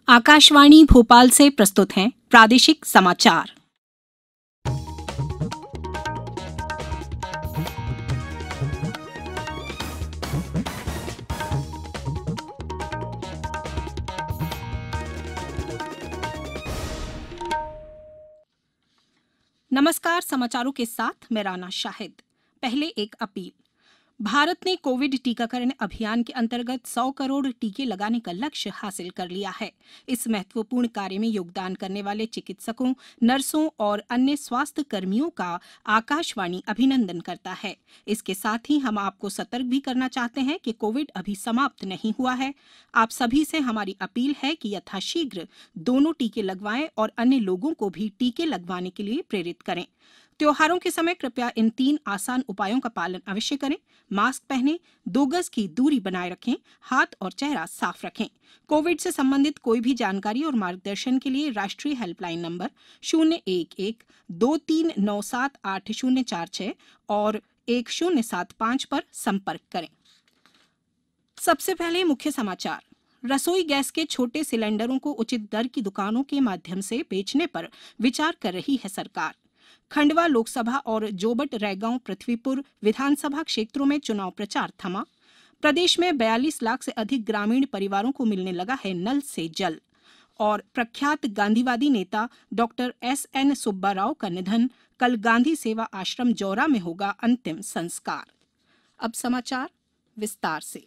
आकाशवाणी भोपाल से प्रस्तुत हैं प्रादेशिक समाचार। नमस्कार, समाचारों के साथ मैं राना शाहिद। पहले एक अपील। भारत ने कोविड टीकाकरण अभियान के अंतर्गत 100 करोड़ टीके लगाने का लक्ष्य हासिल कर लिया है। इस महत्वपूर्ण कार्य में योगदान करने वाले चिकित्सकों, नर्सों और अन्य स्वास्थ्य कर्मियों का आकाशवाणी अभिनंदन करता है। इसके साथ ही हम आपको सतर्क भी करना चाहते हैं कि कोविड अभी समाप्त नहीं हुआ है। आप सभी से हमारी अपील है कि यथाशीघ्र दोनों टीके लगवाएं और अन्य लोगों को भी टीके लगवाने के लिए प्रेरित करें। त्योहारों के समय कृपया इन 3 आसान उपायों का पालन अवश्य करें। मास्क पहनें, 2 गज की दूरी बनाए रखें, हाथ और चेहरा साफ रखें। कोविड से संबंधित कोई भी जानकारी और मार्गदर्शन के लिए राष्ट्रीय हेल्पलाइन नंबर 011-2397-8046 और 1075 पर संपर्क करें। सबसे पहले मुख्य समाचार। रसोई गैस के छोटे सिलेंडरों को उचित दर की दुकानों के माध्यम से बेचने पर विचार कर रही है सरकार। खंडवा लोकसभा और जोबट रैगांव पृथ्वीपुर विधानसभा क्षेत्रों में चुनाव प्रचार थमा। प्रदेश में 42 लाख से अधिक ग्रामीण परिवारों को मिलने लगा है नल से जल। और प्रख्यात गांधीवादी नेता डॉक्टर SN सुब्बा राव का निधन। कल गांधी सेवा आश्रम जौरा में होगा अंतिम संस्कार। अब समाचार विस्तार से।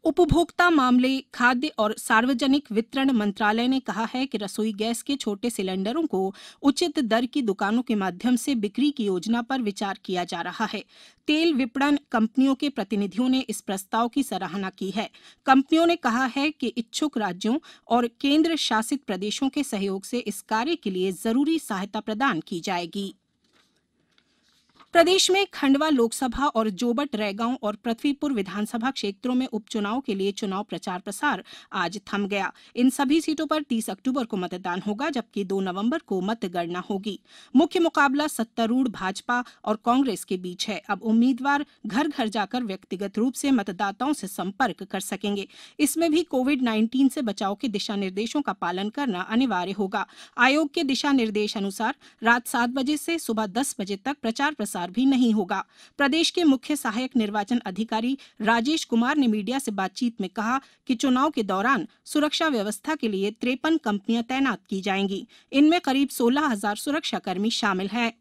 उपभोक्ता मामले, खाद्य और सार्वजनिक वितरण मंत्रालय ने कहा है कि रसोई गैस के छोटे सिलेंडरों को उचित दर की दुकानों के माध्यम से बिक्री की योजना पर विचार किया जा रहा है। तेल विपणन कंपनियों के प्रतिनिधियों ने इस प्रस्ताव की सराहना की है। कंपनियों ने कहा है कि इच्छुक राज्यों और केंद्र शासित प्रदेशों के सहयोग से इस कार्य के लिए जरूरी सहायता प्रदान की जाएगी। प्रदेश में खंडवा लोकसभा और जोबट रैगांव और पृथ्वीपुर विधानसभा क्षेत्रों में उपचुनाव के लिए चुनाव प्रचार प्रसार आज थम गया। इन सभी सीटों पर 30 अक्टूबर को मतदान होगा, जबकि 2 नवंबर को मतगणना होगी। मुख्य मुकाबला सत्तारूढ़ भाजपा और कांग्रेस के बीच है। अब उम्मीदवार घर घर जाकर व्यक्तिगत रूप से मतदाताओं से संपर्क कर सकेंगे। इसमें भी कोविड-19 से बचाव के दिशा निर्देशों का पालन करना अनिवार्य होगा। आयोग के दिशा निर्देश अनुसार रात 7 बजे से सुबह 10 बजे तक प्रचार प्रसार भी नहीं होगा। प्रदेश के मुख्य सहायक निर्वाचन अधिकारी राजेश कुमार ने मीडिया से बातचीत में कहा कि चुनाव के दौरान सुरक्षा व्यवस्था के लिए 53 कंपनियां तैनात की जाएंगी। इनमें करीब 16,000 सुरक्षाकर्मी शामिल हैं।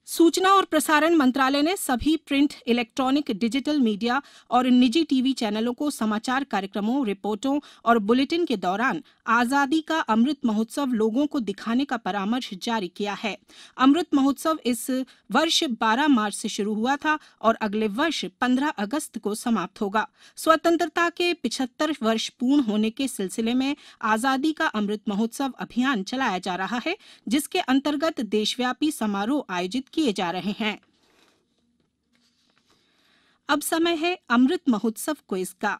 सूचना और प्रसारण मंत्रालय ने सभी प्रिंट, इलेक्ट्रॉनिक, डिजिटल मीडिया और निजी टीवी चैनलों को समाचार कार्यक्रमों, रिपोर्टों और बुलेटिन के दौरान आजादी का अमृत महोत्सव लोगों को दिखाने का परामर्श जारी किया है। अमृत महोत्सव इस वर्ष 12 मार्च से शुरू हुआ था और अगले वर्ष 15 अगस्त को समाप्त होगा। स्वतंत्रता के 75 वर्ष पूर्ण होने के सिलसिले में आजादी का अमृत महोत्सव अभियान चलाया जा रहा है, जिसके अंतर्गत देशव्यापी समारोह आयोजित किए जा रहे हैं। अब समय है अमृत महोत्सव क्विज का।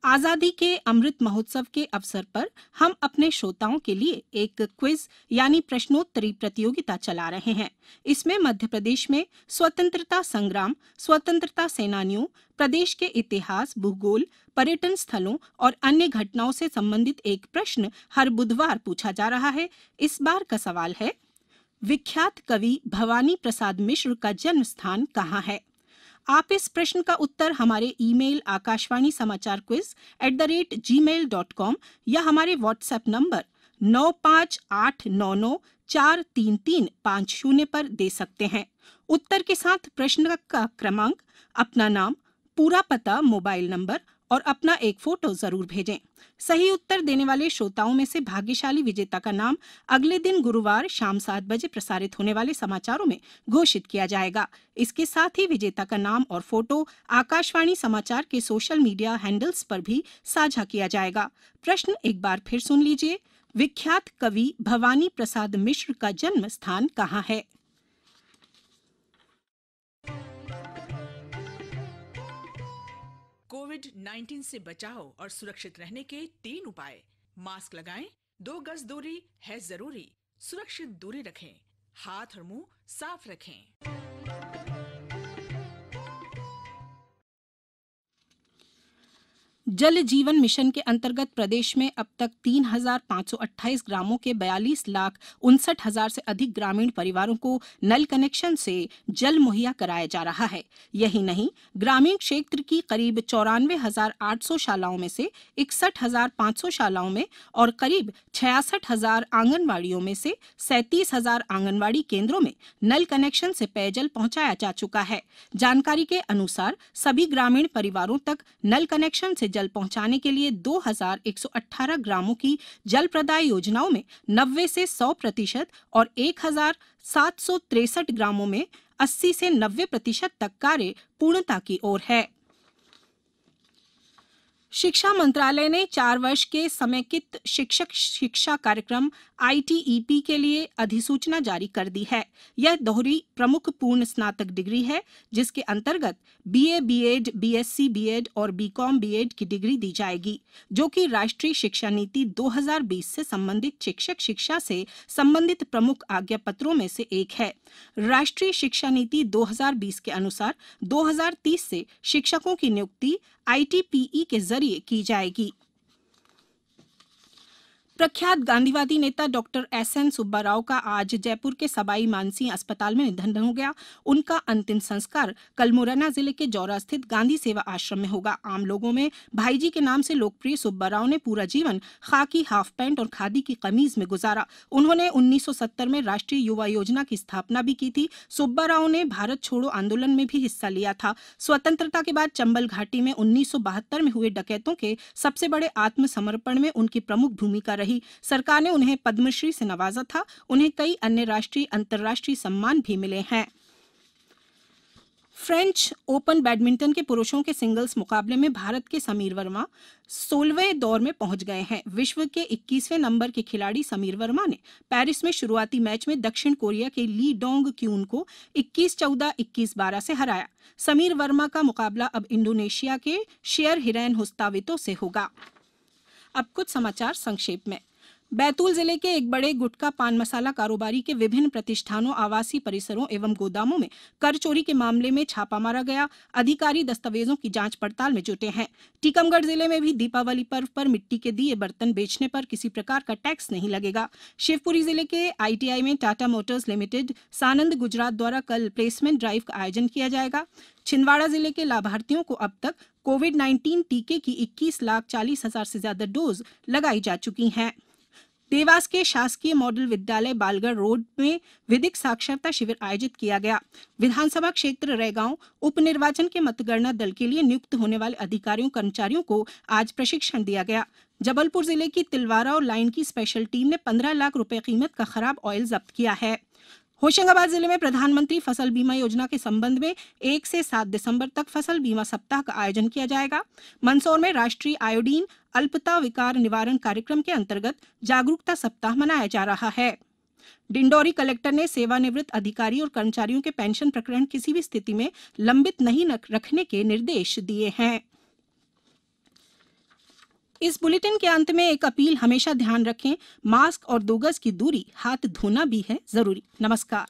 आजादी के अमृत महोत्सव के अवसर पर हम अपने श्रोताओं के लिए एक क्विज यानी प्रश्नोत्तरी प्रतियोगिता चला रहे हैं। इसमें मध्य प्रदेश में स्वतंत्रता संग्राम, स्वतंत्रता सेनानियों, प्रदेश के इतिहास, भूगोल, पर्यटन स्थलों और अन्य घटनाओं से संबंधित एक प्रश्न हर बुधवार पूछा जा रहा है। इस बार का सवाल है, विख्यात कवि भवानी प्रसाद मिश्र का जन्म स्थान कहाँ है? आप इस प्रश्न का उत्तर हमारे ईमेल आकाशवाणी समाचार quiz@gmail.com या हमारे व्हाट्सएप नंबर 9589943350 पर दे सकते हैं। उत्तर के साथ प्रश्न का क्रमांक, अपना नाम, पूरा पता, मोबाइल नंबर और अपना एक फोटो जरूर भेजें। सही उत्तर देने वाले श्रोताओं में से भाग्यशाली विजेता का नाम अगले दिन गुरुवार शाम 7 बजे प्रसारित होने वाले समाचारों में घोषित किया जाएगा। इसके साथ ही विजेता का नाम और फोटो आकाशवाणी समाचार के सोशल मीडिया हैंडल्स पर भी साझा किया जाएगा। प्रश्न एक बार फिर सुन लीजिए, विख्यात कवि भवानी प्रसाद मिश्र का जन्म स्थान कहाँ है? कोविड-19 से बचाव और सुरक्षित रहने के 3 उपाय। मास्क लगाएं, 2 गज दूरी है जरूरी, सुरक्षित दूरी रखें, हाथ और मुंह साफ रखें। जल जीवन मिशन के अंतर्गत प्रदेश में अब तक 3,528 ग्रामों के 42,59,000 से अधिक ग्रामीण परिवारों को नल कनेक्शन से जल मुहैया कराया जा रहा है। यही नहीं, ग्रामीण क्षेत्र की करीब 94,800 शालाओं में से 61,500 शालाओं में और करीब 66,000 आंगनवाड़ियों में से 37,000 आंगनवाड़ी केंद्रों में नल कनेक्शन से पेयजल पहुंचाया जा चुका है। जानकारी के अनुसार सभी ग्रामीण परिवारों तक नल कनेक्शन से जल पहुंचाने के लिए 2,118 ग्रामों की जल प्रदाय योजनाओं में 90 से 100% और 1,763 ग्रामों में 80 से 90% तक कार्य पूर्णता की ओर है। शिक्षा मंत्रालय ने 4 वर्ष के समेकित शिक्षक शिक्षा कार्यक्रम ITEP के लिए अधिसूचना जारी कर दी है। यह दोहरी प्रमुख पूर्ण स्नातक डिग्री है, जिसके अंतर्गत BA, BEd, BSc, BEd और BCom, BEd की डिग्री दी जाएगी, जो कि राष्ट्रीय शिक्षा नीति 2020 से संबंधित शिक्षक शिक्षा से संबंधित प्रमुख आज्ञा पत्रों में से एक है। राष्ट्रीय शिक्षा नीति 2020 के अनुसार 2030 से शिक्षकों की नियुक्ति ITPE के जरिए की जाएगी। प्रख्यात गांधीवादी नेता डॉक्टर SN सुब्बा राव का आज जयपुर के सवाई मानसिंह अस्पताल में निधन हो गया। उनका अंतिम संस्कार कल मुरैना जिले के जौरा स्थित गांधी सेवा आश्रम में होगा। आम लोगों में भाईजी के नाम से लोकप्रिय सुब्बा राव ने पूरा जीवन खाकी हाफ पैंट और खादी की कमीज में गुजारा। उन्होंने 1970 में राष्ट्रीय युवा योजना की स्थापना भी की थी। सुब्बा राव ने भारत छोड़ो आंदोलन में भी हिस्सा लिया था। स्वतंत्रता के बाद चंबल घाटी में 1972 में हुए डकैतों के सबसे बड़े आत्मसमर्पण में उनकी प्रमुख भूमिका रही। सरकार ने उन्हें पद्मश्री से नवाजा था। उन्हें कई अन्य राष्ट्रीय अंतर्राष्ट्रीय सम्मान भी मिले हैं। फ्रेंच ओपन बैडमिंटन के पुरुषों के सिंगल्स मुकाबले में भारत के समीर वर्मा 16वें दौर में पहुंच गए हैं। विश्व के 21वें नंबर के खिलाड़ी समीर वर्मा ने पेरिस में शुरुआती मैच में दक्षिण कोरिया के ली डोंग क्यून को 21-14, 21-12 से हराया। समीर वर्मा का मुकाबला अब इंडोनेशिया के शेयर हिरेन हुस्तावितो से होगा। अब कुछ समाचार संक्षेप में। बैतूल जिले के एक बड़े गुटखा पान मसाला कारोबारी के विभिन्न प्रतिष्ठानों, आवासीय परिसरों एवं गोदामों में कर चोरी के मामले में छापा मारा गया। अधिकारी दस्तावेजों की जांच पड़ताल में जुटे हैं। टीकमगढ़ जिले में भी दीपावली पर्व पर मिट्टी के दिए बर्तन बेचने पर किसी प्रकार का टैक्स नहीं लगेगा। शिवपुरी जिले के ITI में टाटा मोटर्स लिमिटेड सानंद गुजरात द्वारा कल प्लेसमेंट ड्राइव का आयोजन किया जाएगा। छिंदवाड़ा जिले के लाभार्थियों को अब तक कोविड-19 टीके की 21,40,000 से ज्यादा डोज लगाई जा चुकी हैं। देवास के शासकीय मॉडल विद्यालय बालगढ़ रोड में विधिक साक्षरता शिविर आयोजित किया गया। विधानसभा क्षेत्र रैगांव उपनिर्वाचन के मतगणना दल के लिए नियुक्त होने वाले अधिकारियों कर्मचारियों को आज प्रशिक्षण दिया गया। जबलपुर जिले की तिलवारा और लाइन की स्पेशल टीम ने 15 लाख रुपए कीमत का खराब ऑयल जब्त किया है। होशंगाबाद जिले में प्रधानमंत्री फसल बीमा योजना के संबंध में 1 से 7 दिसंबर तक फसल बीमा सप्ताह का आयोजन किया जाएगा। मंदसौर में राष्ट्रीय आयोडीन अल्पता विकार निवारण कार्यक्रम के अंतर्गत जागरूकता सप्ताह मनाया जा रहा है। डिंडौरी कलेक्टर ने सेवानिवृत्त अधिकारी और कर्मचारियों के पेंशन प्रकरण किसी भी स्थिति में लंबित नहीं रखने के निर्देश दिए हैं। इस बुलेटिन के अंत में एक अपील हमेशा ध्यान रखें, मास्क और 2 गज की दूरी, हाथ धोना भी है जरूरी। नमस्कार।